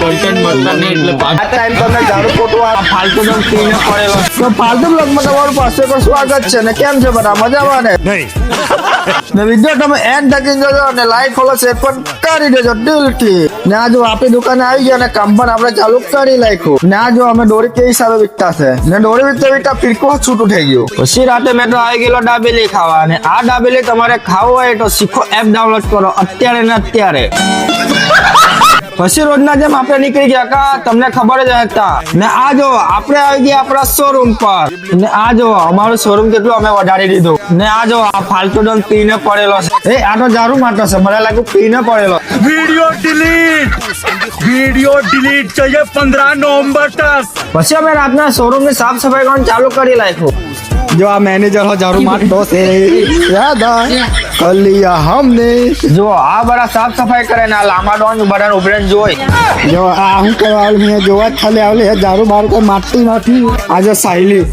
Content મળતા નહીં એટલે આ ટાઈમ તમને ઝાડુ પોતું આ ફાલતુ દમ પીને પડેલો તો ફાલતુ બ્લોગમાં તમારું પાસે પર સ્વાગત છે ને કેમ છે બધા મજામાં ને ને વિડીયો તમે એન્ડ તક જોજો અને લાઈક ફોલો શેર પણ કરી દેજો દિલથી ને આ જો આપણી દુકાને આવી ગયા ને કામ પણ આપણે ચાલુ કરી નાખ્યું ને આ જો અમે દોરી કેવી હિસાબે વિકતા છે ને દોરી વિકતા ફીરકો છૂટું થઈ ગયું પછી રાતે મેં તો આવી ગયેલો દાબેલી ખાવા અને આ દાબેલી તમારે ખાવું હોય તો શીખો એપ ડાઉનલોડ કરો અત્યારે ને અત્યારે પછી રોજના જેમ આપણે નીકળી ગયા કા તમને ખબર જ હતા ને આ જો આપણે આવી ગયા આપણા શોરૂમ પર ને આ જો અમારું શોરૂમ કેટલું અમે વધારી દીધું ને આ જો આ ફાલતુ દમ પીને પડેલો છે એ આ તો ઝાડુ માટો છે મને લાગ્યું પીને પડેલો वीडियो डिलीट चाहिए 15 नवंबर तक। પછી અમે રાતના શોરૂમ ની સાફ સફાઈ કરવાનું ચાલુ કરી નાખ્યું જો આ મેનેજર હો ઝાડુ માટો છે યાદ કલિયા હમને જો આ બડા સાફ સફાઈ કરે ને આ લાંબા ડોન બડા ઉભરેન જોઈ જો આ હું કરવા આવ મે જોવા ખાલી આવલે ઝાડુ બાર કોઈ માટતી નથી આજે સાયલી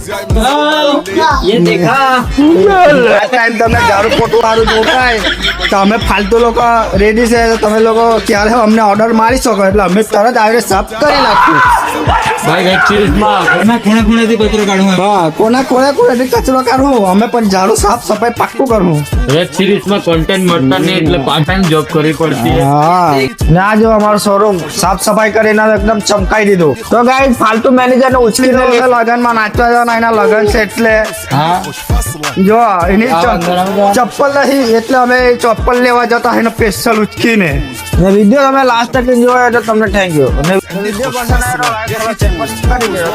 ये देखा આ ટાઈમ તમે ઝાડુ પોતું વાળું જોતાય તો અમે ફાલતુ લોકો રેડી છે તમે લોકો ક્યારે અમને ઓર્ડર મારી શકો એટલે અમે તરત આવીને સાફ કરી નાખ્યું भाई वेब सीरीज માં કોના ખૂણેથી કચરો કાઢું હા કોના કોનેથી કચરો કાઢું અમે પણ ઝાડુ સાફ સફાઈ પાક્કું કરવું વેબ सीरीज માં કોન્ટેન્ટ મળતા નહીં એટલે પાર્ટ ટાઈમ જોબ કરવી પડતી છે હા ને આ જો અમારો શોરૂમ સાફ સફાઈ કરીને એકદમ ચમકાઈ દીધું તો ગાઈસ ફાલતુ મેનેજર ને ઉછળીને લગનમાં નાચવા જવાના એના લગન છે એટલે હા જો એની ચપ્પલ નહીં એટલે અમે ચપ્પલ લેવા જતા એને સ્પેશિયલ ઉચકીને ને વિડીયો તમે લાસ્ટ તક જોયો તો તમને થેન્ક યુ અને વિડીયો પસંદ આવ્યો તો લાઈક કરો, શેર કરી દેજો.